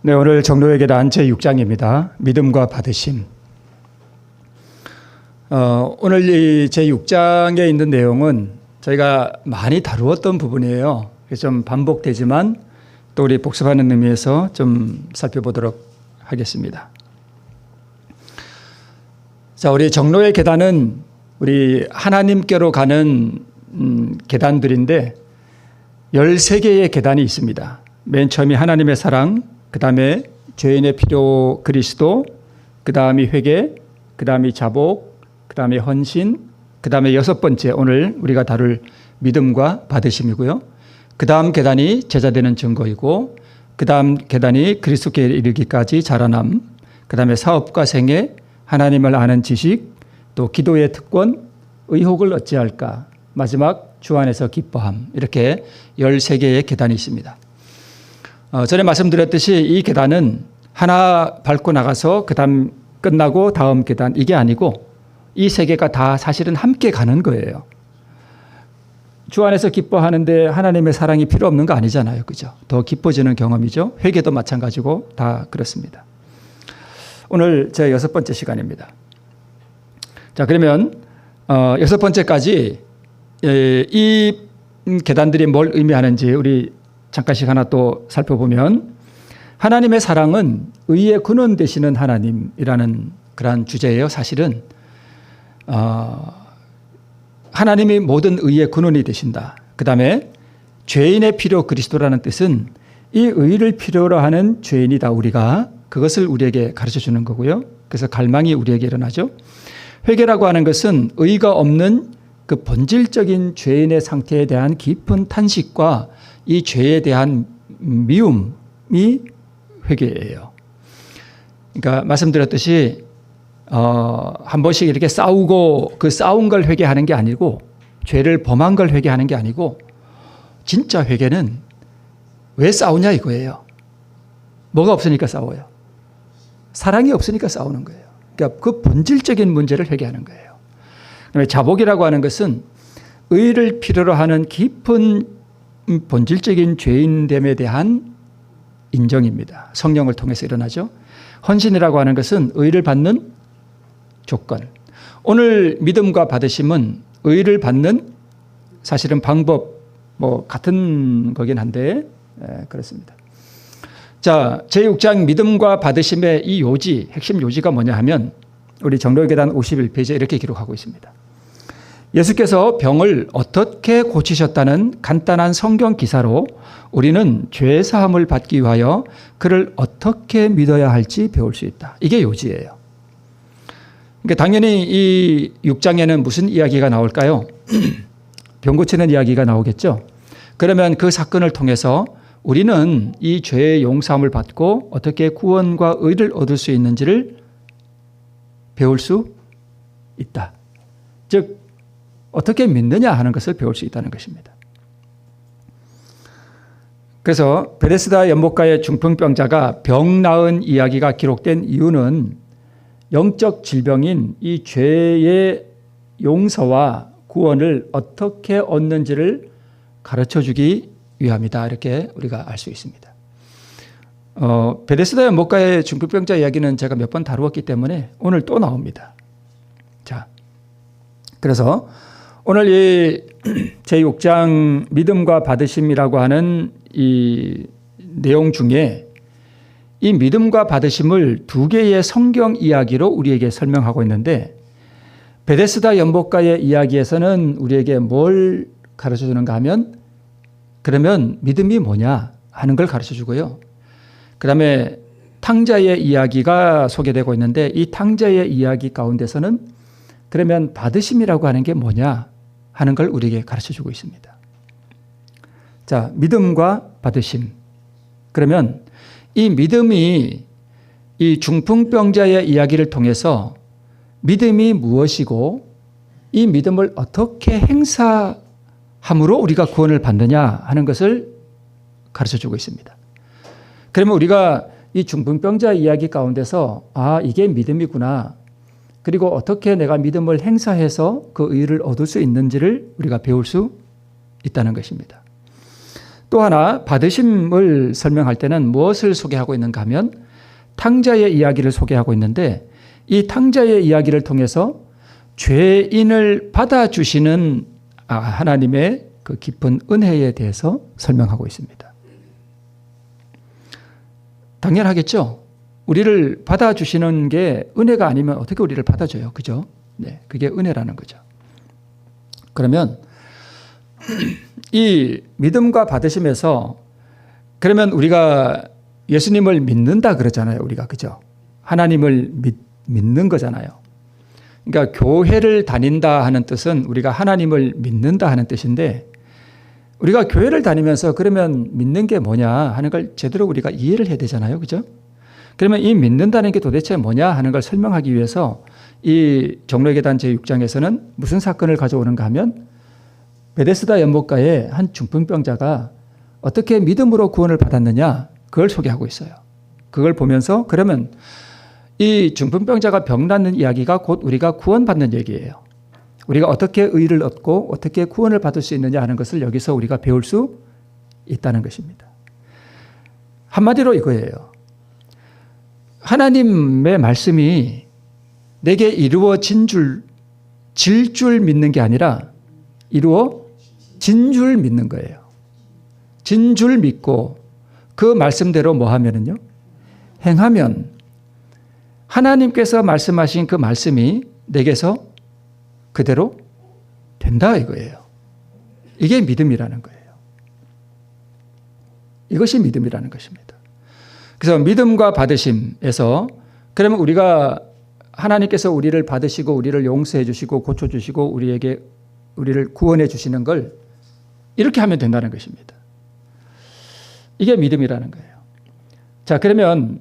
네, 오늘 정로의 계단 제6장입니다. 믿음과 받으심. 오늘 이 제6장에 있는 내용은 저희가 많이 다루었던 부분이에요. 그래서 좀 반복되지만 또 우리 복습하는 의미에서 좀 살펴보도록 하겠습니다. 자, 우리 정로의 계단은 우리 하나님께로 가는 계단들인데 13개의 계단이 있습니다. 맨 처음이 하나님의 사랑, 그 다음에 죄인의 필요 그리스도, 그 다음이 회개, 그 다음이 자복, 그 다음에 헌신, 그 다음에 6번째 오늘 우리가 다룰 믿음과 받으심이고요. 그 다음 계단이 제자되는 증거이고, 그 다음 계단이 그리스도께 이르기까지 자라남, 그 다음에 사업과 생애, 하나님을 아는 지식, 또 기도의 특권, 의혹을 어찌할까, 마지막 주 안에서 기뻐함, 이렇게 13개의 계단이 있습니다. 전에 말씀드렸듯이 이 계단은 하나 밟고 나가서 그 다음 끝나고 다음 계단, 이게 아니고 이 세 개가 다 사실은 함께 가는 거예요. 주 안에서 기뻐하는데 하나님의 사랑이 필요 없는 거 아니잖아요. 그죠? 더 기뻐지는 경험이죠. 회개도 마찬가지고 다 그렇습니다. 오늘 제 6번째 시간입니다. 자, 그러면 6번째까지 이 계단들이 뭘 의미하는지 우리 잠깐씩 하나 또 살펴보면, 하나님의 사랑은 의의 근원 되시는 하나님이라는 그런 주제예요. 사실은 하나님이 모든 의의 근원이 되신다. 그 다음에 죄인의 필요 그리스도라는 뜻은 이 의를 필요로 하는 죄인이다 우리가, 그것을 우리에게 가르쳐 주는 거고요. 그래서 갈망이 우리에게 일어나죠. 회개라고 하는 것은 의가 없는 그 본질적인 죄인의 상태에 대한 깊은 탄식과 이 죄에 대한 미움이 회개예요. 그러니까 말씀드렸듯이 한 번씩 이렇게 싸우고 그 싸운 걸 회개하는 게 아니고, 죄를 범한 걸 회개하는 게 아니고, 진짜 회개는 왜 싸우냐 이거예요. 뭐가 없으니까 싸워요? 사랑이 없으니까 싸우는 거예요. 그러니까 그 본질적인 문제를 회개하는 거예요. 그다음에 자복이라고 하는 것은 의를 필요로 하는 깊은 본질적인 죄인됨에 대한 인정입니다. 성령을 통해서 일어나죠. 헌신이라고 하는 것은 의를 받는 조건. 오늘 믿음과 받으심은 의를 받는 사실은 방법 같은 거긴 한데 그렇습니다. 자, 제6장 믿음과 받으심의 이 요지, 핵심 요지가 뭐냐 하면 우리 정로의 계단 51페이지에 이렇게 기록하고 있습니다. 예수께서 병을 어떻게 고치셨다는 간단한 성경 기사로 우리는 죄 사함을 받기 위하여 그를 어떻게 믿어야 할지 배울 수 있다. 이게 요지예요. 그러니까 당연히 이 6장에는 무슨 이야기가 나올까요? 병 고치는 이야기가 나오겠죠. 그러면 그 사건을 통해서 우리는 이 죄의 용서함을 받고 어떻게 구원과 의를 얻을 수 있는지를 배울 수 있다. 즉 어떻게 믿느냐 하는 것을 배울 수 있다는 것입니다. 그래서 베데스다 연못가의 중풍병자가 병 나은 이야기가 기록된 이유는 영적 질병인 이 죄의 용서와 구원을 어떻게 얻는지를 가르쳐주기 위함이다. 이렇게 우리가 알 수 있습니다. 베데스다 연못가의 중풍병자 이야기는 제가 몇 번 다루었기 때문에 오늘 또 나옵니다. 자, 그래서 오늘 이 제6장 믿음과 받으심이라고 하는 이 내용 중에 이 믿음과 받으심을 2개의 성경 이야기로 우리에게 설명하고 있는데, 베데스다 연못가의 이야기에서는 우리에게 뭘 가르쳐 주는가 하면, 그러면 믿음이 뭐냐 하는 걸 가르쳐 주고요. 그 다음에 탕자의 이야기가 소개되고 있는데, 이 탕자의 이야기 가운데서는 그러면 받으심이라고 하는 게 뭐냐 하는 걸 우리에게 가르쳐 주고 있습니다. 자, 믿음과 받으심. 그러면 이 믿음이 이 중풍병자의 이야기를 통해서 믿음이 무엇이고 이 믿음을 어떻게 행사함으로 우리가 구원을 받느냐 하는 것을 가르쳐 주고 있습니다. 그러면 우리가 이 중풍병자 이야기 가운데서 이게 믿음이구나. 그리고 어떻게 내가 믿음을 행사해서 그 의를 얻을 수 있는지를 우리가 배울 수 있다는 것입니다. 또 하나 받으심을 설명할 때는 무엇을 소개하고 있는가 하면 탕자의 이야기를 소개하고 있는데 이 탕자의 이야기를 통해서 죄인을 받아주시는 하나님의 그 깊은 은혜에 대해서 설명하고 있습니다. 당연하겠죠. 우리를 받아주시는 게 은혜가 아니면 어떻게 우리를 받아줘요? 그죠? 네, 그게 은혜라는 거죠. 그러면 이 믿음과 받으심에서 그러면 우리가 예수님을 믿는다 그러잖아요. 우리가 그죠? 하나님을 믿는 거잖아요. 그러니까 교회를 다닌다 하는 뜻은 우리가 하나님을 믿는다 하는 뜻인데 우리가 교회를 다니면서 그러면 믿는 게 뭐냐 하는 걸 제대로 우리가 이해를 해야 되잖아요. 그죠? 그러면 이 믿는다는 게 도대체 뭐냐 하는 걸 설명하기 위해서 이 종로의 계단 제6장에서는 무슨 사건을 가져오는가 하면 베데스다 연못가에 한 중풍병자가 어떻게 믿음으로 구원을 받았느냐 그걸 소개하고 있어요. 그걸 보면서 그러면 이 중풍병자가 병 낫는 이야기가 곧 우리가 구원받는 얘기예요. 우리가 어떻게 의를 얻고 어떻게 구원을 받을 수 있느냐 하는 것을 여기서 우리가 배울 수 있다는 것입니다. 한마디로 이거예요. 하나님의 말씀이 내게 이루어진 질 줄 믿는 게 아니라 이루어진 줄 믿는 거예요. 진 줄 믿고 그 말씀대로 뭐 하면은요? 행하면 하나님께서 말씀하신 그 말씀이 내게서 그대로 된다 이거예요. 이게 믿음이라는 거예요. 이것이 믿음이라는 것입니다. 그래서 믿음과 받으심에서 그러면 우리가 하나님께서 우리를 받으시고 우리를 용서해 주시고 고쳐 주시고 우리를 구원해 주시는 걸 이렇게 하면 된다는 것입니다. 이게 믿음이라는 거예요. 자, 그러면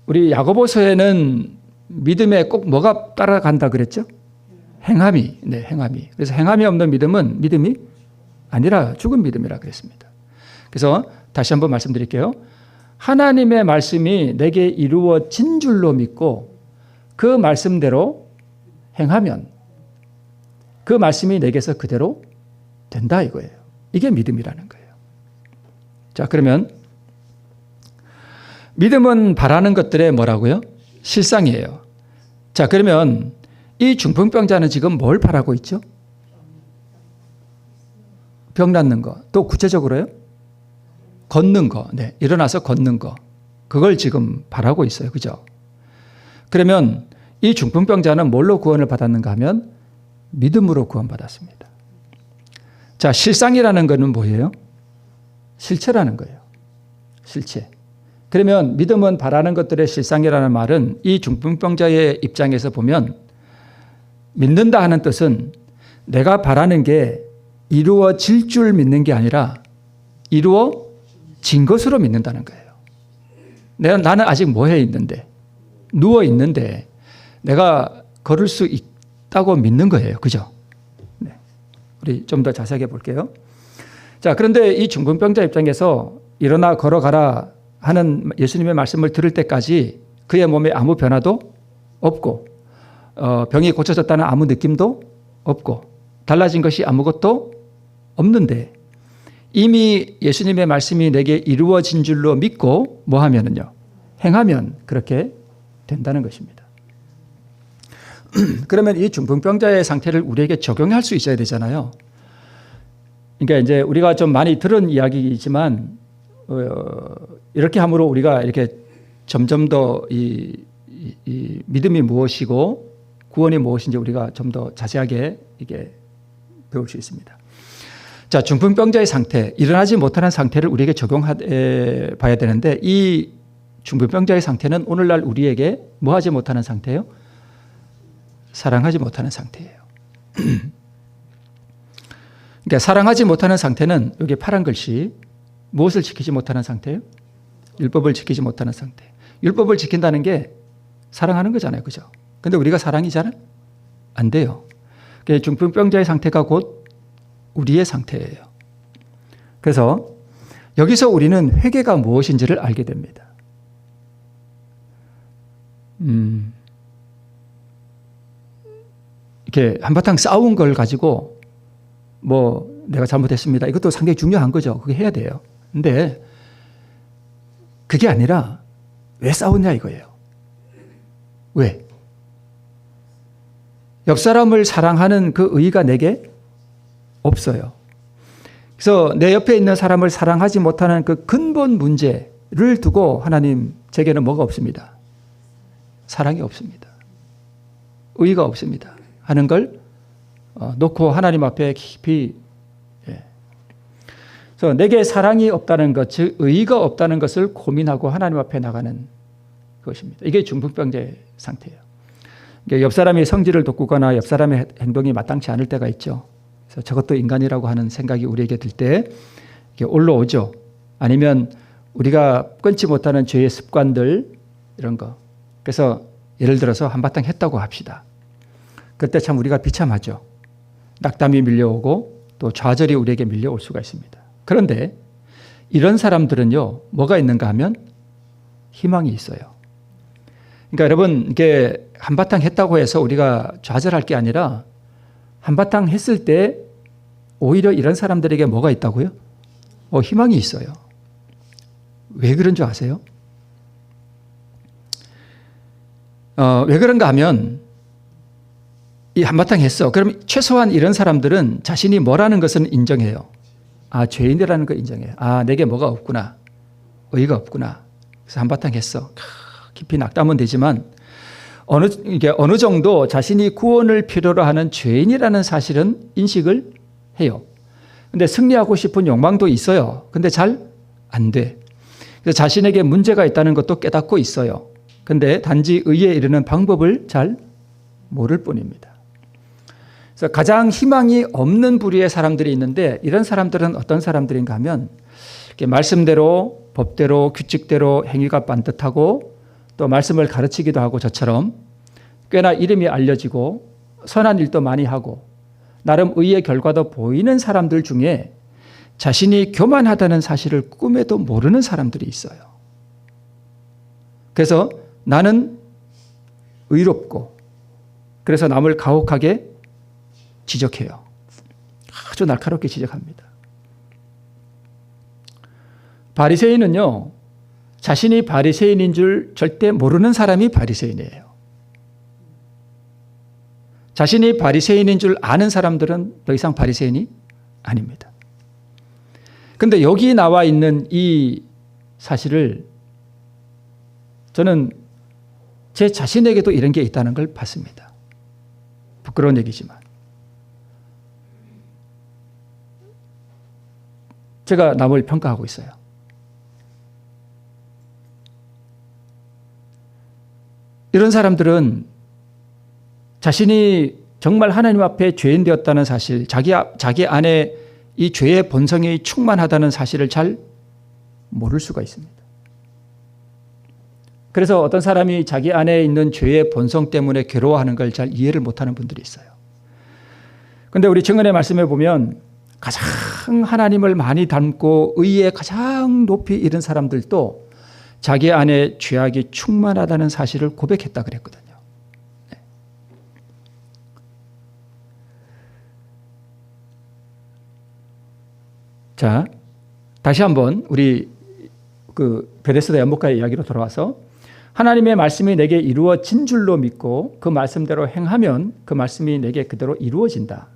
우리 야고보서에는 믿음에 꼭 뭐가 따라간다 그랬죠? 행함이. 네, 행함이. 그래서 행함이 없는 믿음은 믿음이 아니라 죽은 믿음이라 그랬습니다. 그래서 다시 한번 말씀드릴게요. 하나님의 말씀이 내게 이루어진 줄로 믿고 그 말씀대로 행하면 그 말씀이 내게서 그대로 된다 이거예요. 이게 믿음이라는 거예요. 자, 그러면 믿음은 바라는 것들의 뭐라고요? 실상이에요. 자, 그러면 이 중풍병자는 지금 뭘 바라고 있죠? 병 낫는 거. 또 구체적으로요? 걷는 거. 네, 일어나서 걷는 거. 그걸 지금 바라고 있어요. 그죠? 그러면 이 중풍병자는 뭘로 구원을 받았는가 하면 믿음으로 구원받았습니다. 자, 실상이라는 것은 뭐예요? 실체라는 거예요. 실체. 그러면 믿음은 바라는 것들의 실상이라는 말은 이 중풍병자의 입장에서 보면 믿는다 하는 뜻은 내가 바라는 게 이루어질 줄 믿는 게 아니라 이루어진 것으로 믿는다는 거예요. 나는 아직 뭐해 있는데 누워 있는데 내가 걸을 수 있다고 믿는 거예요. 그죠? 네. 우리 좀 더 자세하게 볼게요. 자, 그런데 이 중풍병자 입장에서 일어나 걸어가라 하는 예수님의 말씀을 들을 때까지 그의 몸에 아무 변화도 없고 병이 고쳐졌다는 아무 느낌도 없고 달라진 것이 아무것도 없는데 이미 예수님의 말씀이 내게 이루어진 줄로 믿고 뭐 하면은요? 행하면 그렇게 된다는 것입니다. 그러면 이 중풍병자의 상태를 우리에게 적용할 수 있어야 되잖아요. 그러니까 이제 우리가 좀 많이 들은 이야기이지만 이렇게 함으로 우리가 이렇게 점점 더 이 믿음이 무엇이고 구원이 무엇인지 우리가 좀 더 자세하게 이게 배울 수 있습니다. 자, 중풍병자의 상태, 일어나지 못하는 상태를 우리에게 적용해 봐야 되는데 이 중풍병자의 상태는 오늘날 우리에게 뭐 하지 못하는 상태예요? 사랑하지 못하는 상태예요. 그러니까 사랑하지 못하는 상태는 여기 파란 글씨 무엇을 지키지 못하는 상태예요? 율법을 지키지 못하는 상태. 율법을 지킨다는 게 사랑하는 거잖아요. 그죠? 근데 우리가 사랑이 잘 안 돼요. 그러니까 중풍병자의 상태가 곧 우리의 상태예요. 그래서 여기서 우리는 회개가 무엇인지를 알게 됩니다. 이렇게 한바탕 싸운 걸 가지고 뭐 내가 잘못했습니다. 이것도 상당히 중요한 거죠. 그게 해야 돼요. 근데 그게 아니라 왜 싸웠냐 이거예요. 왜? 옆 사람을 사랑하는 그 의의가 내게 없어요. 그래서 내 옆에 있는 사람을 사랑하지 못하는 그 근본 문제를 두고 하나님 제게는 뭐가 없습니다. 사랑이 없습니다. 의의가 없습니다. 하는 걸 놓고 하나님 앞에 깊이 그래서 내게 사랑이 없다는 것, 즉 의의가 없다는 것을 고민하고 하나님 앞에 나가는 것입니다. 이게 중풍병자의 상태예요. 옆 사람이 성질을 돋구거나 옆 사람의 행동이 마땅치 않을 때가 있죠. 그래서 저것도 인간이라고 하는 생각이 우리에게 들 때 올라오죠. 아니면 우리가 끊지 못하는 죄의 습관들 이런 거. 그래서 예를 들어서 한바탕 했다고 합시다. 그때 참 우리가 비참하죠. 낙담이 밀려오고 또 좌절이 우리에게 밀려올 수가 있습니다. 그런데 이런 사람들은요, 뭐가 있는가 하면 희망이 있어요. 그러니까 여러분, 이게 한바탕 했다고 해서 우리가 좌절할 게 아니라 한바탕 했을 때 오히려 이런 사람들에게 뭐가 있다고요? 희망이 있어요. 왜 그런 줄 아세요? 왜 그런가 하면 이 한바탕 했어. 그럼 최소한 이런 사람들은 자신이 뭐라는 것은 인정해요. 죄인이라는 걸 인정해요. 내게 뭐가 없구나. 의의가 없구나. 그래서 한바탕 했어. 깊이 낙담은 되지만 어느 정도 자신이 구원을 필요로 하는 죄인이라는 사실은 인식을 해요. 근데 승리하고 싶은 욕망도 있어요. 근데 잘 안 돼. 그래서 자신에게 문제가 있다는 것도 깨닫고 있어요. 근데 단지 의에 이르는 방법을 잘 모를 뿐입니다. 그래서 가장 희망이 없는 부류의 사람들이 있는데 이런 사람들은 어떤 사람들인가 하면 말씀대로 법대로 규칙대로 행위가 반듯하고 또 말씀을 가르치기도 하고 저처럼 꽤나 이름이 알려지고 선한 일도 많이 하고 나름 의의 결과도 보이는 사람들 중에 자신이 교만하다는 사실을 꿈에도 모르는 사람들이 있어요. 그래서 나는 의롭고 그래서 남을 가혹하게 지적해요. 아주 날카롭게 지적합니다. 바리새인은요, 자신이 바리새인인 줄 절대 모르는 사람이 바리새인이에요. 자신이 바리새인인 줄 아는 사람들은 더 이상 바리새인이 아닙니다. 그런데 여기 나와 있는 이 사실을 저는 제 자신에게도 이런 게 있다는 걸 봤습니다. 부끄러운 얘기지만. 제가 남을 평가하고 있어요. 이런 사람들은 자신이 정말 하나님 앞에 죄인 되었다는 사실, 자기 안에 이 죄의 본성이 충만하다는 사실을 잘 모를 수가 있습니다. 그래서 어떤 사람이 자기 안에 있는 죄의 본성 때문에 괴로워하는 걸 잘 이해를 못하는 분들이 있어요. 그런데 우리 증언의 말씀에 보면 가장 하나님을 많이 닮고 의에 가장 높이 이른 사람들도 자기 안에 죄악이 충만하다는 사실을 고백했다 그랬거든요. 네. 자, 다시 한번 우리 베데스다 연못가의 이야기로 돌아와서 하나님의 말씀이 내게 이루어진 줄로 믿고 그 말씀대로 행하면 그 말씀이 내게 그대로 이루어진다.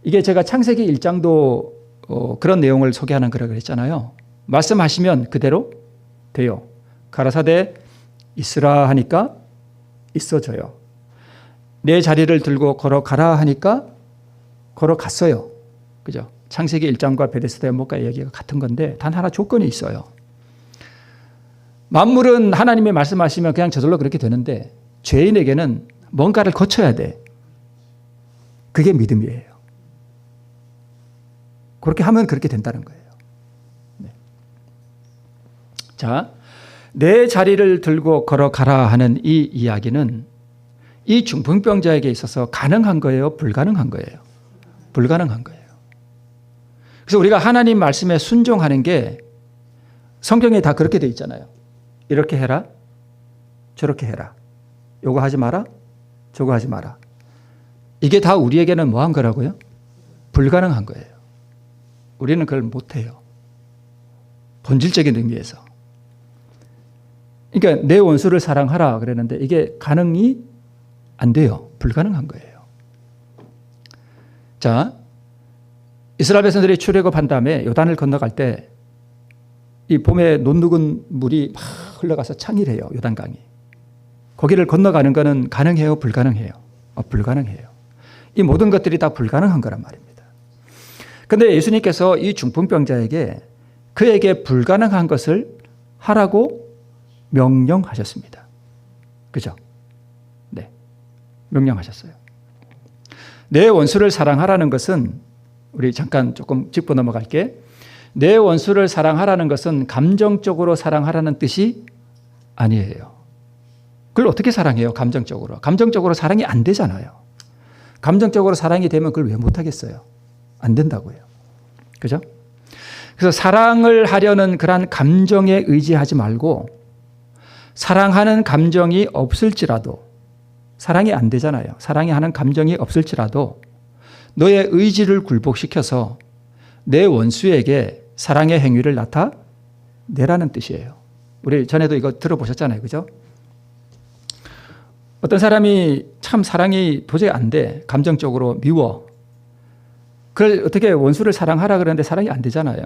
이게 제가 창세기 1장도 그런 내용을 소개하는 거라고 그랬잖아요. 말씀하시면 그대로 돼요. 가라사대 있으라 하니까 있어져요. 내 자리를 들고 걸어가라 하니까 걸어갔어요. 그죠? 창세기 1장과 베데스다 연못가의 이야기가 같은 건데 단 하나 조건이 있어요. 만물은 하나님이 말씀하시면 그냥 저절로 그렇게 되는데 죄인에게는 뭔가를 거쳐야 돼. 그게 믿음이에요. 그렇게 하면 그렇게 된다는 거예요. 네. 자, 내 자리를 들고 걸어가라 하는 이 이야기는 이 중풍병자에게 있어서 가능한 거예요? 불가능한 거예요? 불가능한 거예요. 그래서 우리가 하나님 말씀에 순종하는 게 성경에 다 그렇게 돼 있잖아요. 이렇게 해라, 저렇게 해라. 요거 하지 마라, 저거 하지 마라. 이게 다 우리에게는 뭐 한 거라고요? 불가능한 거예요. 우리는 그걸 못해요. 본질적인 의미에서. 그러니까 내 원수를 사랑하라 그랬는데 이게 가능이 안 돼요. 불가능한 거예요. 자, 이스라엘 백성들이 출애굽한 다음에 요단을 건너갈 때 이 봄에 논둑은 물이 막 흘러가서 창이래요. 요단강이. 거기를 건너가는 것은 가능해요? 불가능해요? 불가능해요. 이 모든 것들이 다 불가능한 거란 말입니다. 그런데 예수님께서 이 중풍병자에게 그에게 불가능한 것을 하라고 명령하셨습니다. 그죠? 네. 명령하셨어요. 내 원수를 사랑하라는 것은 우리 잠깐 조금 짚고 넘어갈게. 내 원수를 사랑하라는 것은 감정적으로 사랑하라는 뜻이 아니에요. 그걸 어떻게 사랑해요? 감정적으로. 감정적으로 사랑이 안 되잖아요. 감정적으로 사랑이 되면 그걸 왜 못하겠어요? 안 된다고요. 그죠? 그래서 사랑을 하려는 그런 감정에 의지하지 말고 사랑하는 감정이 없을지라도 사랑이 안 되잖아요. 사랑이 하는 감정이 없을지라도 너의 의지를 굴복시켜서 내 원수에게 사랑의 행위를 나타내라는 뜻이에요. 우리 전에도 이거 들어보셨잖아요. 그죠? 어떤 사람이 참 사랑이 도저히 안 돼. 감정적으로 미워. 그걸 어떻게 원수를 사랑하라 그러는데 사랑이 안 되잖아요.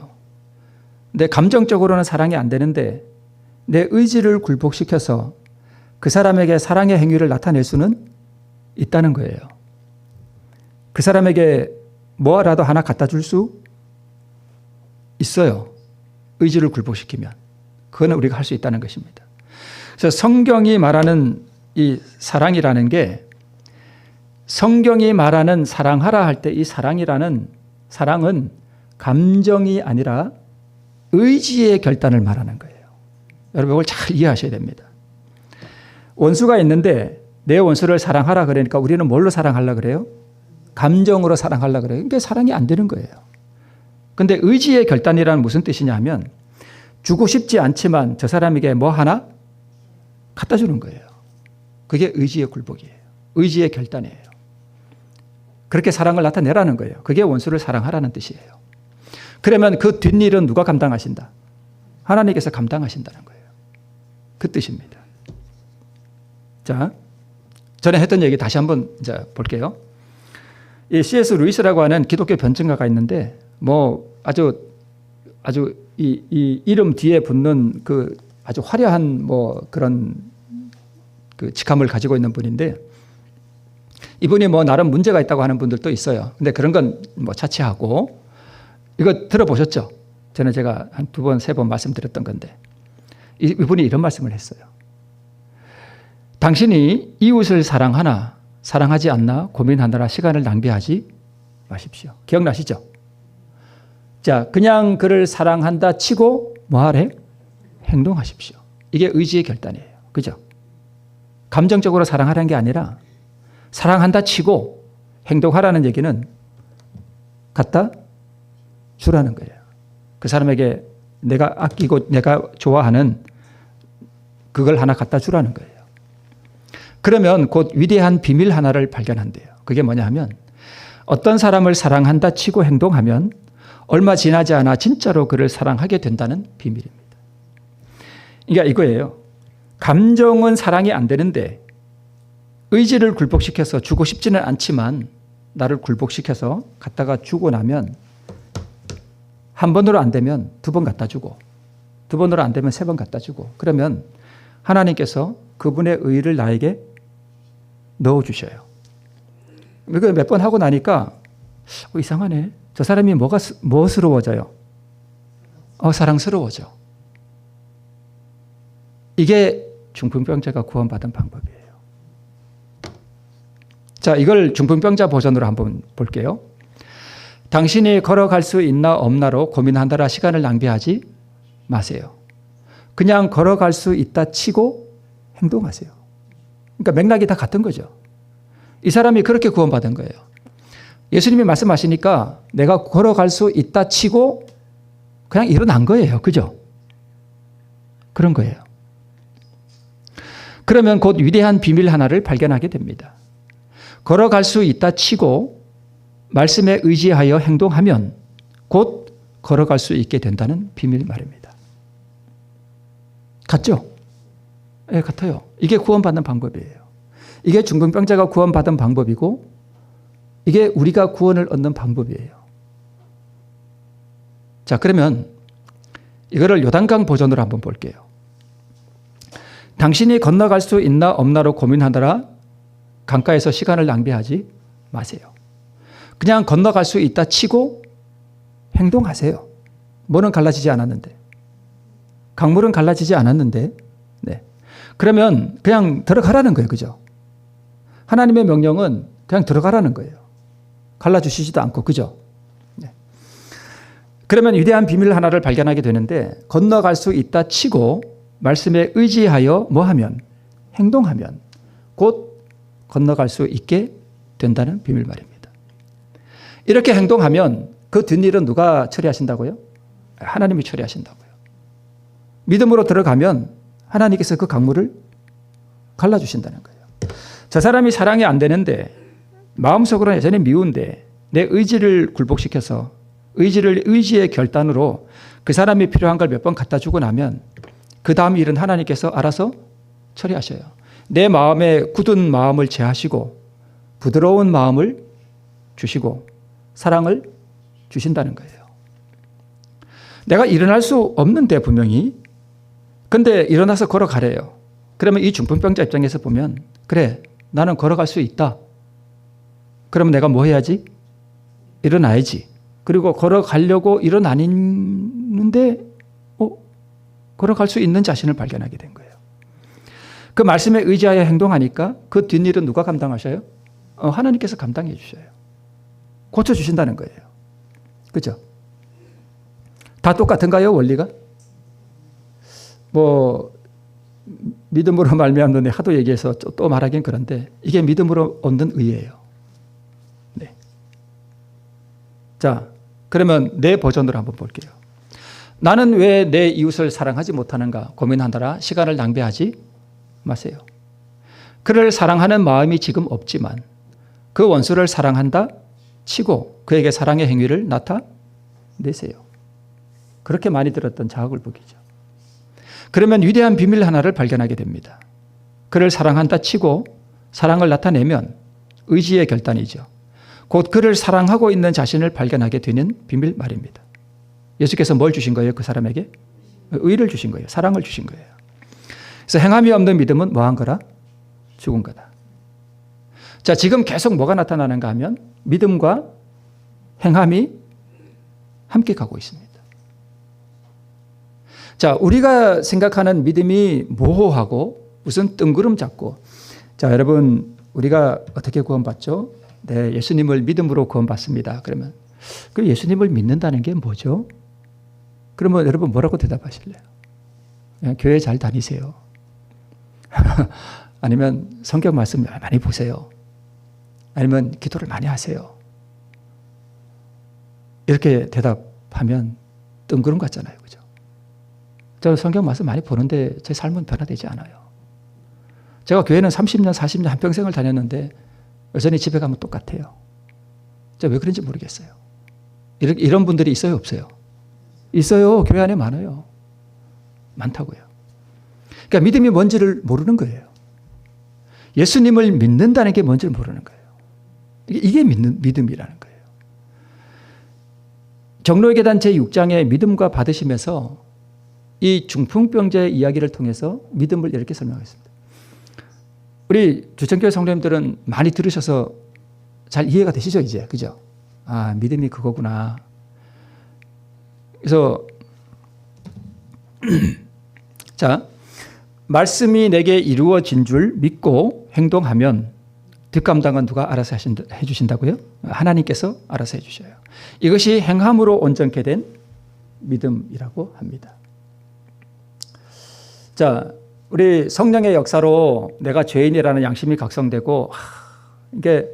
근데 감정적으로는 사랑이 안 되는데 내 의지를 굴복시켜서 그 사람에게 사랑의 행위를 나타낼 수는 있다는 거예요. 그 사람에게 뭐라도 하나 갖다 줄 수 있어요. 의지를 굴복시키면. 그건 우리가 할 수 있다는 것입니다. 그래서 성경이 말하는 이 사랑이라는 게 성경이 말하는 사랑하라 할 때 이 사랑이라는 사랑은 감정이 아니라 의지의 결단을 말하는 거예요. 여러분 이걸 잘 이해하셔야 됩니다. 원수가 있는데 내 원수를 사랑하라 그러니까 우리는 뭘로 사랑하려 그래요? 감정으로 사랑하려 그래요. 그러니까 사랑이 안 되는 거예요. 그런데 의지의 결단이란 무슨 뜻이냐면 주고 싶지 않지만 저 사람에게 뭐 하나 갖다 주는 거예요. 그게 의지의 굴복이에요. 의지의 결단이에요. 그렇게 사랑을 나타내라는 거예요. 그게 원수를 사랑하라는 뜻이에요. 그러면 그 뒷일은 누가 감당하신다? 하나님께서 감당하신다는 거예요. 그 뜻입니다. 자, 전에 했던 얘기 다시 한번 이제 볼게요. 이 C.S. 루이스라고 하는 기독교 변증가가 있는데 뭐 아주 이 이름 뒤에 붙는 그 아주 화려한 뭐 그런 그 직함을 가지고 있는 분인데 이분이 뭐 나름 문제가 있다고 하는 분들도 있어요. 근데 그런 건 뭐 차치하고 이거 들어보셨죠? 전에 제가 한 2번, 3번 말씀드렸던 건데 이분이 이런 말씀을 했어요. 당신이 이웃을 사랑하나 사랑하지 않나 고민하느라 시간을 낭비하지 마십시오. 기억나시죠? 자, 그냥 그를 사랑한다 치고 뭐하래? 행동하십시오. 이게 의지의 결단이에요. 그죠? 감정적으로 사랑하라는 게 아니라 사랑한다 치고 행동하라는 얘기는 갖다 주라는 거예요. 그 사람에게 내가 아끼고 내가 좋아하는 그걸 하나 갖다 주라는 거예요. 그러면 곧 위대한 비밀 하나를 발견한대요. 그게 뭐냐 하면 어떤 사람을 사랑한다 치고 행동하면 얼마 지나지 않아 진짜로 그를 사랑하게 된다는 비밀입니다. 그러니까 이거예요. 감정은 사랑이 안 되는데 의지를 굴복시켜서 주고 싶지는 않지만 나를 굴복시켜서 갖다가 주고 나면 한 번으로 안 되면 2번 갖다 주고 2번으로 안 되면 3번 갖다 주고 그러면 하나님께서 그분의 의를 나에게 넣어주셔요. 이거 몇 번 하고 나니까 이상하네. 저 사람이 뭐스러워져요? 사랑스러워져. 이게 중풍병자가 구원받은 방법이에요. 자, 이걸 중풍병자 버전으로 한번 볼게요. 당신이 걸어갈 수 있나 없나로 고민한다라 시간을 낭비하지 마세요. 그냥 걸어갈 수 있다 치고 행동하세요. 그러니까 맥락이 다 같은 거죠. 이 사람이 그렇게 구원받은 거예요. 예수님이 말씀하시니까 내가 걸어갈 수 있다 치고 그냥 일어난 거예요. 그죠? 그런 거예요. 그러면 곧 위대한 비밀 하나를 발견하게 됩니다. 걸어갈 수 있다 치고 말씀에 의지하여 행동하면 곧 걸어갈 수 있게 된다는 비밀 말입니다. 같죠? 예, 같아요. 이게 구원받는 방법이에요. 이게 중풍병자가 구원받은 방법이고 이게 우리가 구원을 얻는 방법이에요. 자, 그러면 이거를 요단강 버전으로 한번 볼게요. 당신이 건너갈 수 있나 없나로 고민하느라 강가에서 시간을 낭비하지 마세요. 그냥 건너갈 수 있다 치고 행동하세요. 뭐는 갈라지지 않았는데. 강물은 갈라지지 않았는데. 네. 그러면 그냥 들어가라는 거예요. 그죠? 하나님의 명령은 그냥 들어가라는 거예요. 갈라주시지도 않고. 그죠? 네. 그러면 위대한 비밀 하나를 발견하게 되는데 건너갈 수 있다 치고 말씀에 의지하여 뭐 하면? 행동하면 곧 건너갈 수 있게 된다는 비밀 말입니다. 이렇게 행동하면 그 뒷일은 누가 처리하신다고요? 하나님이 처리하신다고요. 믿음으로 들어가면 하나님께서 그 강물을 갈라주신다는 거예요. 저 사람이 사랑이 안 되는데 마음속으로는 여전히 미운데 내 의지를 굴복시켜서 의지의 결단으로 그 사람이 필요한 걸 몇 번 갖다 주고 나면 그 다음 일은 하나님께서 알아서 처리하셔요. 내 마음에 굳은 마음을 제하시고 부드러운 마음을 주시고 사랑을 주신다는 거예요. 내가 일어날 수 없는데 분명히 근데 일어나서 걸어가래요. 그러면 이 중풍병자 입장에서 보면 그래 나는 걸어갈 수 있다. 그러면 내가 뭐 해야지? 일어나야지. 그리고 걸어가려고 일어나는데 걸어갈 수 있는 자신을 발견하게 된 거예요. 그 말씀에 의지하여 행동하니까 그 뒷일은 누가 감당하셔요? 하나님께서 감당해 주셔요. 고쳐주신다는 거예요. 그죠? 다 똑같은가요? 원리가? 믿음으로 말미암는 하도 얘기해서 또 말하긴 그런데 이게 믿음으로 얻는 의예요. 네. 자, 그러면 내 버전으로 한번 볼게요. 나는 왜 내 이웃을 사랑하지 못하는가 고민하느라 시간을 낭비하지 마세요. 그를 사랑하는 마음이 지금 없지만 그 원수를 사랑한다 치고 그에게 사랑의 행위를 나타내세요. 그렇게 많이 들었던 자학을북이죠. 그러면 위대한 비밀 하나를 발견하게 됩니다. 그를 사랑한다 치고 사랑을 나타내면 의지의 결단이죠. 곧 그를 사랑하고 있는 자신을 발견하게 되는 비밀 말입니다. 예수께서 뭘 주신 거예요? 그 사람에게? 의를 주신 거예요. 사랑을 주신 거예요. 그래서 행함이 없는 믿음은 뭐한 거라? 죽은 거다. 자, 지금 계속 뭐가 나타나는가 하면 믿음과 행함이 함께 가고 있습니다. 자, 우리가 생각하는 믿음이 모호하고 무슨 뜬구름 잡고 자, 여러분 우리가 어떻게 구원받죠? 네, 예수님을 믿음으로 구원받습니다. 그러면 그 예수님을 믿는다는 게 뭐죠? 그러면 여러분 뭐라고 대답하실래요? 그냥 교회 잘 다니세요. 아니면 성경 말씀 많이 보세요. 아니면 기도를 많이 하세요. 이렇게 대답하면 뜬구름 같잖아요. 그죠? 저는 성경 말씀 많이 보는데 제 삶은 변화되지 않아요. 제가 교회는 30년, 40년 한평생을 다녔는데 여전히 집에 가면 똑같아요. 제가 왜 그런지 모르겠어요. 이런 분들이 있어요? 없어요? 있어요. 교회 안에 많아요. 많다고요. 그러니까 믿음이 뭔지를 모르는 거예요. 예수님을 믿는다는 게 뭔지를 모르는 거예요. 이게 믿음이라는 거예요. 정로의 계단 제6장의 믿음과 받으심에서 이 중풍병자의 이야기를 통해서 믿음을 이렇게 설명하겠습니다. 우리 주천교회 성도님들은 많이 들으셔서 잘 이해가 되시죠, 이제? 그죠? 아, 믿음이 그거구나. 그래서, 자, 말씀이 내게 이루어진 줄 믿고 행동하면 뒷감당은 누가 알아서 해주신다고요? 하나님께서 알아서 해주셔요. 이것이 행함으로 온전케 된 믿음이라고 합니다. 자, 우리 성령의 역사로 내가 죄인이라는 양심이 각성되고, 이게,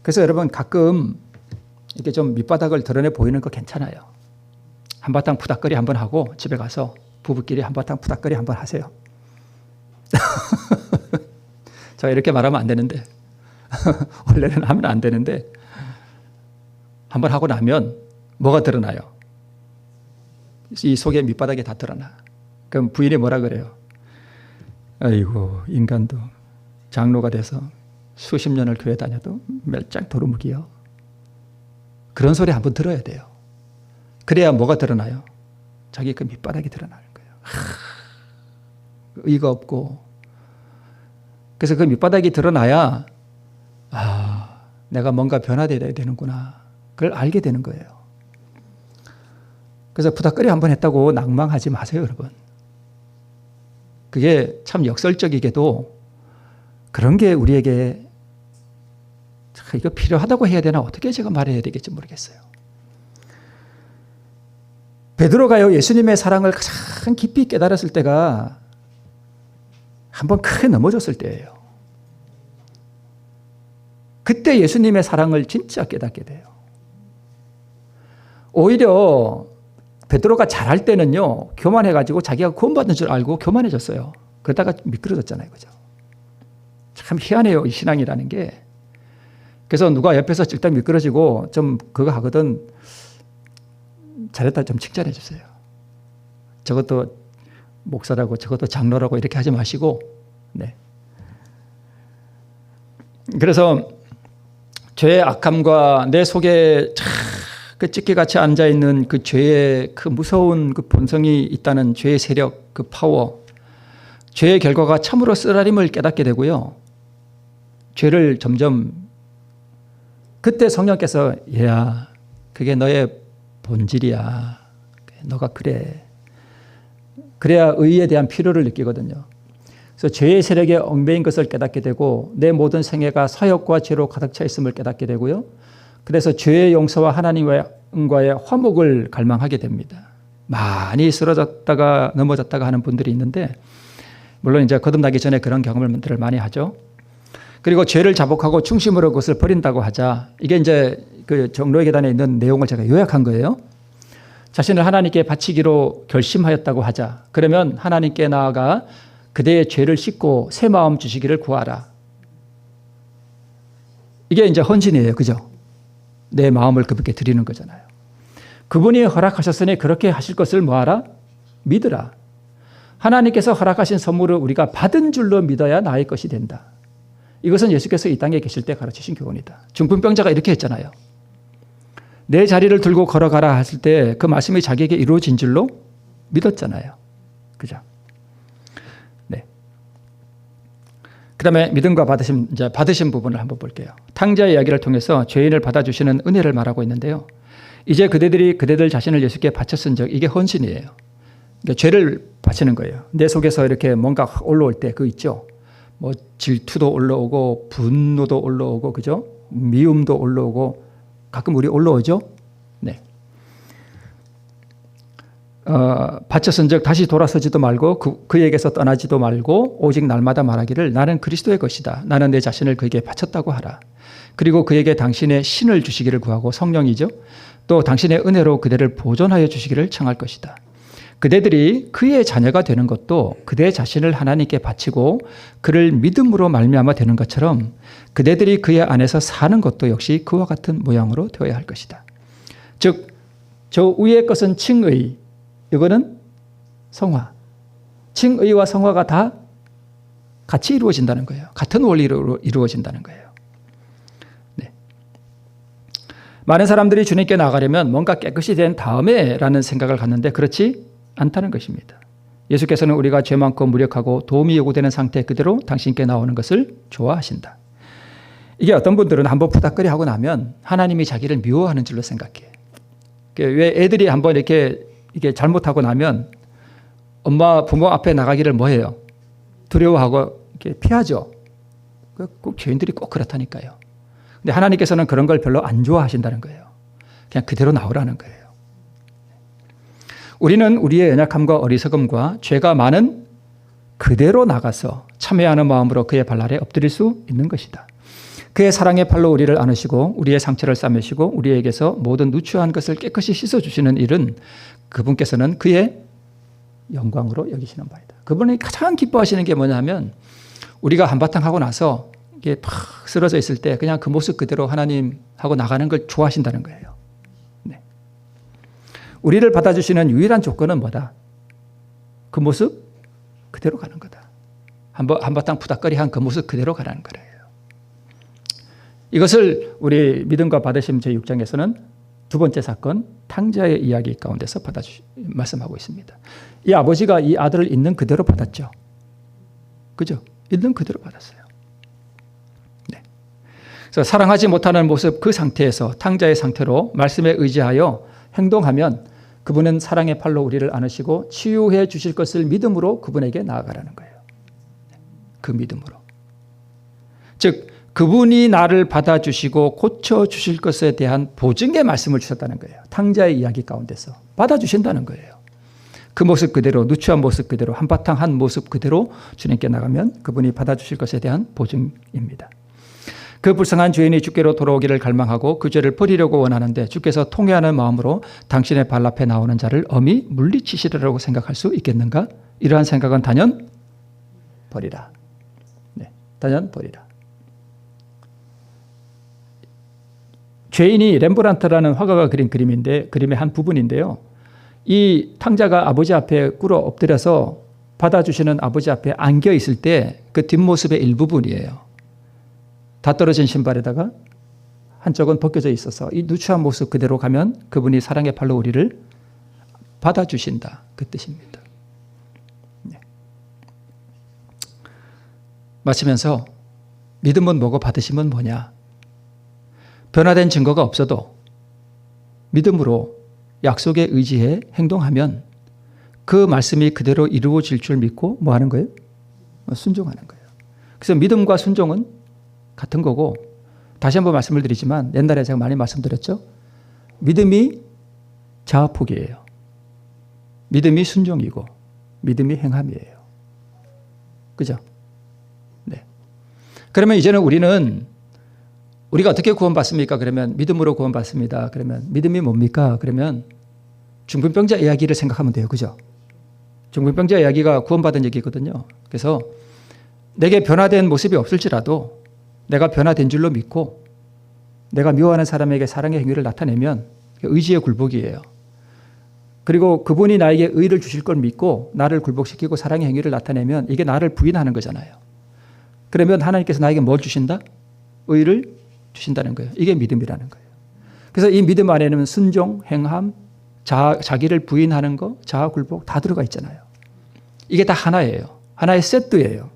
그래서 여러분 가끔 이렇게 좀 밑바닥을 드러내 보이는 거 괜찮아요. 한바탕 푸닥거리 한번 하고 집에 가서 부부끼리 한바탕 푸닥거리 한번 하세요. 제가 이렇게 말하면 안 되는데, 원래는 하면 안 되는데, 한번 하고 나면 뭐가 드러나요? 이 속에 밑바닥에 다 드러나. 그럼 부인이 뭐라 그래요? 아이고, 인간도 장로가 돼서 수십 년을 교회 다녀도 멸작 도루묵이요. 그런 소리 한번 들어야 돼요. 그래야 뭐가 드러나요? 자기 그 밑바닥이 드러나는 거예요. 의의가 없고. 그래서 그 밑바닥이 드러나야 내가 뭔가 변화되어야 되는구나. 그걸 알게 되는 거예요. 그래서 부닥거리 한번 했다고 낭망하지 마세요, 여러분. 그게 참 역설적이게도 그런 게 우리에게 이거 필요하다고 해야 되나 어떻게 제가 말해야 되겠지 모르겠어요. 베드로가요, 예수님의 사랑을 가장 깊이 깨달았을 때가 한번 크게 넘어졌을 때예요. 그때 예수님의 사랑을 진짜 깨닫게 돼요. 오히려 베드로가 잘할 때는요, 교만해가지고 자기가 구원받는 줄 알고 교만해졌어요. 그러다가 미끄러졌잖아요. 그죠? 참 희한해요, 이 신앙이라는 게. 그래서 누가 옆에서 일단 미끄러지고 좀 그거 하거든, 잘했다 좀 칭찬해 주세요. 저것도 목사라고 저것도 장로라고 이렇게 하지 마시고. 네. 그래서 죄의 악함과 내 속에 그 찢기같이 앉아있는 그 죄의 그 무서운 그 본성이 있다는 죄의 세력, 그 파워, 죄의 결과가 참으로 쓰라림을 깨닫게 되고요. 죄를 점점, 그때 성령께서 얘야, 그게 너의 본질이야. 너가 그래. 그래야 의에 대한 필요를 느끼거든요. 그래서 죄의 세력에 얽매인 것을 깨닫게 되고 내 모든 생애가 사역과 죄로 가득 차 있음을 깨닫게 되고요. 그래서 죄의 용서와 하나님과의 화목을 갈망하게 됩니다. 많이 쓰러졌다가 넘어졌다가 하는 분들이 있는데, 물론 이제 거듭나기 전에 그런 경험들을 많이 하죠. 그리고 죄를 자복하고 중심으로 그것을 버린다고 하자. 이게 이제 그 정로의 계단에 있는 내용을 제가 요약한 거예요. 자신을 하나님께 바치기로 결심하였다고 하자. 그러면 하나님께 나아가 그대의 죄를 씻고 새 마음 주시기를 구하라. 이게 이제 헌신이에요. 그죠? 내 마음을 그분께 드리는 거잖아요. 그분이 허락하셨으니 그렇게 하실 것을 뭐하라? 믿으라. 하나님께서 허락하신 선물을 우리가 받은 줄로 믿어야 나의 것이 된다. 이것은 예수께서 이 땅에 계실 때 가르치신 교훈이다. 중풍병자가 이렇게 했잖아요. 내 자리를 들고 걸어가라 했을 때 그 말씀이 자기에게 이루어진 줄로 믿었잖아요. 그죠? 네. 그 다음에 믿음과 받으신 부분을 한번 볼게요. 탕자의 이야기를 통해서 죄인을 받아주시는 은혜를 말하고 있는데요. 이제 그대들 자신을 예수께 바쳤은즉 이게 헌신이에요. 그러니까 죄를 바치는 거예요. 내 속에서 이렇게 뭔가 올라올 때 그거 있죠. 뭐 질투도 올라오고 분노도 올라오고 그죠? 미움도 올라오고 가끔 우리 올라오죠. 네. 바쳤은즉 다시 돌아서지도 말고 그에게서 떠나지도 말고 오직 날마다 말하기를 나는 그리스도의 것이다. 나는 내 자신을 그에게 바쳤다고 하라. 그리고 그에게 당신의 신을 주시기를 구하고 성령이죠. 또 당신의 은혜로 그대를 보존하여 주시기를 청할 것이다. 그대들이 그의 자녀가 되는 것도 그대 자신을 하나님께 바치고 그를 믿음으로 말미암아 되는 것처럼 그대들이 그의 안에서 사는 것도 역시 그와 같은 모양으로 되어야 할 것이다. 즉, 저 위의 것은 칭의, 이거는 성화. 칭의와 성화가 다 같이 이루어진다는 거예요. 같은 원리로 이루어진다는 거예요. 네. 많은 사람들이 주님께 나가려면 뭔가 깨끗이 된 다음에 라는 생각을 갖는데 그렇지 않다는 것입니다. 예수께서는 우리가 죄 많고 무력하고 도움이 요구되는 상태 그대로 당신께 나오는 것을 좋아하신다. 이게 어떤 분들은 한번 부닥거리 하고 나면 하나님이 자기를 미워하는 줄로 생각해. 왜 애들이 한번 이게 잘못하고 나면 엄마, 부모 앞에 나가기를 뭐해요? 두려워하고 이렇게 피하죠. 꼭 죄인들이 꼭 그렇다니까요. 근데 하나님께서는 그런 걸 별로 안 좋아하신다는 거예요. 그냥 그대로 나오라는 거예요. 우리는 우리의 연약함과 어리석음과 죄가 많은 그대로 나가서 참회하는 마음으로 그의 발 아래 엎드릴 수 있는 것이다. 그의 사랑의 팔로 우리를 안으시고 우리의 상처를 싸매시고 우리에게서 모든 누추한 것을 깨끗이 씻어주시는 일은 그분께서는 그의 영광으로 여기시는 바이다. 그분이 가장 기뻐하시는 게 뭐냐면 우리가 한바탕 하고 나서 이게 팍 쓰러져 있을 때 그냥 그 모습 그대로 하나님하고 나가는 걸 좋아하신다는 거예요. 네. 우리를 받아주시는 유일한 조건은 뭐다? 그 모습 그대로 가는 거다. 한바탕 푸닥거리한 그 모습 그대로 가라는 거예요. 이것을 우리 믿음과 받으심 제6장에서는 두 번째 사건 탕자의 이야기 가운데서 말씀하고 있습니다. 이 아버지가 이 아들을 있는 그대로 받았죠. 그죠? 있는 그대로 받았어요. 네. 그래서 사랑하지 못하는 모습 그 상태에서 탕자의 상태로 말씀에 의지하여 행동하면 그분은 사랑의 팔로 우리를 안으시고 치유해 주실 것을 믿음으로 그분에게 나아가라는 거예요. 그 믿음으로. 즉 그분이 나를 받아주시고 고쳐주실 것에 대한 보증의 말씀을 주셨다는 거예요. 탕자의 이야기 가운데서 받아주신다는 거예요. 그 모습 그대로 누추한 모습 그대로 한바탕 한 모습 그대로 주님께 나가면 그분이 받아주실 것에 대한 보증입니다. 그 불쌍한 죄인이 주께로 돌아오기를 갈망하고 그 죄를 버리려고 원하는데 주께서 통회하는 마음으로 당신의 발 앞에 나오는 자를 엄히 물리치시리라고 생각할 수 있겠는가? 이러한 생각은 단연 버리라. 네, 단연 버리라. 죄인이 렘브란트라는 화가가 그린 그림의 한 부분인데요. 이 탕자가 아버지 앞에 꿇어 엎드려서 받아주시는 아버지 앞에 안겨 있을 때 그 뒷모습의 일부분이에요. 다 떨어진 신발에다가 한쪽은 벗겨져 있어서 이 누추한 모습 그대로 가면 그분이 사랑의 팔로 우리를 받아주신다. 그 뜻입니다. 네. 마치면서 믿음은 뭐고 받으심은 뭐냐? 변화된 증거가 없어도 믿음으로 약속에 의지해 행동하면 그 말씀이 그대로 이루어질 줄 믿고 뭐 하는 거예요? 순종하는 거예요. 그래서 믿음과 순종은 같은 거고, 다시 한번 말씀을 드리지만 옛날에 제가 많이 말씀드렸죠. 믿음이 자아포기예요. 믿음이 순종이고 믿음이 행함이에요. 그죠? 네. 그러면 이제는 우리가 어떻게 구원받습니까? 그러면 믿음으로 구원받습니다. 그러면 믿음이 뭡니까? 그러면 중풍병자 이야기를 생각하면 돼요. 그죠? 중풍병자 이야기가 구원받은 얘기거든요. 그래서 내게 변화된 모습이 없을지라도 내가 변화된 줄로 믿고 내가 미워하는 사람에게 사랑의 행위를 나타내면 의지의 굴복이에요. 그리고 그분이 나에게 의를 주실 걸 믿고 나를 굴복시키고 사랑의 행위를 나타내면 이게 나를 부인하는 거잖아요. 그러면 하나님께서 나에게 뭘 주신다? 의를 주신다는 거예요. 이게 믿음이라는 거예요. 그래서 이 믿음 안에는 순종, 행함, 자기를 부인하는 거, 자아 굴복 다 들어가 있잖아요. 이게 다 하나예요. 하나의 세트예요.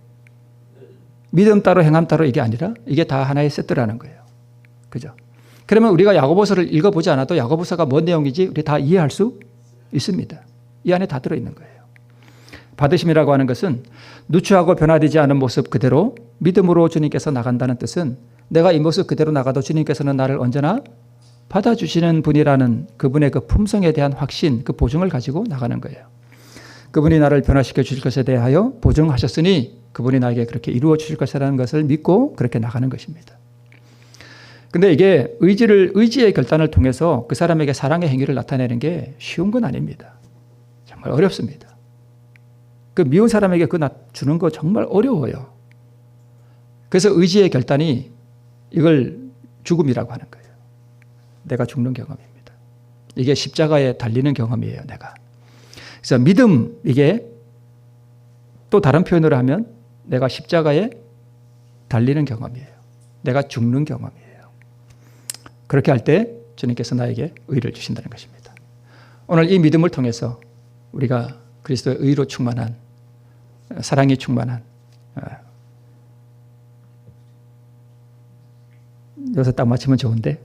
믿음 따로 행함 따로 이게 아니라 이게 다 하나의 세트라는 거예요. 그죠? 그러면 우리가 야고보서를 읽어보지 않아도 야고보서가 뭔 내용인지 우리 다 이해할 수 있습니다. 이 안에 다 들어있는 거예요. 받으심이라고 하는 것은 누추하고 변화되지 않은 모습 그대로 믿음으로 주님께서 나간다는 뜻은 내가 이 모습 그대로 나가도 주님께서는 나를 언제나 받아주시는 분이라는 그분의 그 품성에 대한 확신, 그 보증을 가지고 나가는 거예요. 그분이 나를 변화시켜 주실 것에 대하여 보증하셨으니 그분이 나에게 그렇게 이루어 주실 것이라는 것을 믿고 그렇게 나가는 것입니다. 근데 이게 의지의 결단을 통해서 그 사람에게 사랑의 행위를 나타내는 게 쉬운 건 아닙니다. 정말 어렵습니다. 그 미운 사람에게 주는 거 정말 어려워요. 그래서 의지의 결단이 이걸 죽음이라고 하는 거예요. 내가 죽는 경험입니다. 이게 십자가에 달리는 경험이에요, 내가. 그래서 믿음, 이게 또 다른 표현으로 하면 내가 십자가에 달리는 경험이에요. 내가 죽는 경험이에요. 그렇게 할 때 주님께서 나에게 의를 주신다는 것입니다. 오늘 이 믿음을 통해서 우리가 그리스도의 의로 충만한, 사랑이 충만한, 여기서 딱 맞추면 좋은데,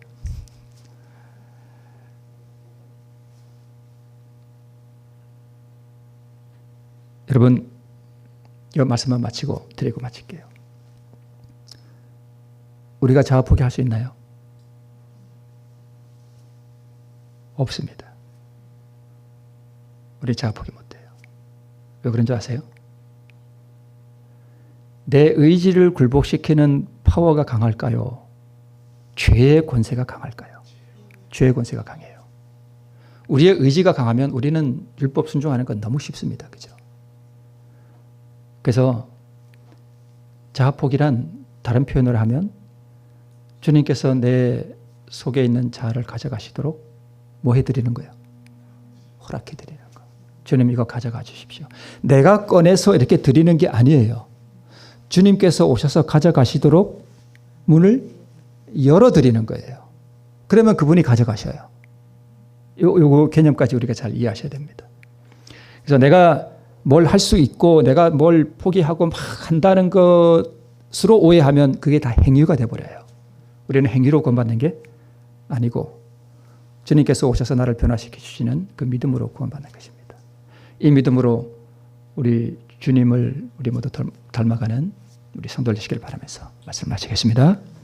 여러분 이 말씀만 마치고 드리고 마칠게요. 우리가 자아 포기할 수 있나요? 없습니다. 우리 자아 포기 못해요. 왜 그런 줄 아세요? 내 의지를 굴복시키는 파워가 강할까요? 죄의 권세가 강할까요? 죄의 권세가 강해요. 우리의 의지가 강하면 우리는 율법 순종하는 건 너무 쉽습니다. 그죠? 그래서 자아포기란 다른 표현을 하면 주님께서 내 속에 있는 자아를 가져가시도록 뭐 해드리는 거예요? 허락해 드리는 거. 주님 이거 가져가 주십시오. 내가 꺼내서 이렇게 드리는 게 아니에요. 주님께서 오셔서 가져가시도록 문을 열어드리는 거예요. 그러면 그분이 가져가셔요. 요거 개념까지 우리가 잘 이해하셔야 됩니다. 그래서 내가 뭘 할 수 있고 내가 뭘 포기하고 막 한다는 것으로 오해하면 그게 다 행위가 돼버려요. 우리는 행위로 구원받는 게 아니고 주님께서 오셔서 나를 변화시켜 주시는 그 믿음으로 구원받는 것입니다. 이 믿음으로 우리 주님을 우리 모두 닮아가는 우리 성도들 되시길 바라면서 말씀 마치겠습니다.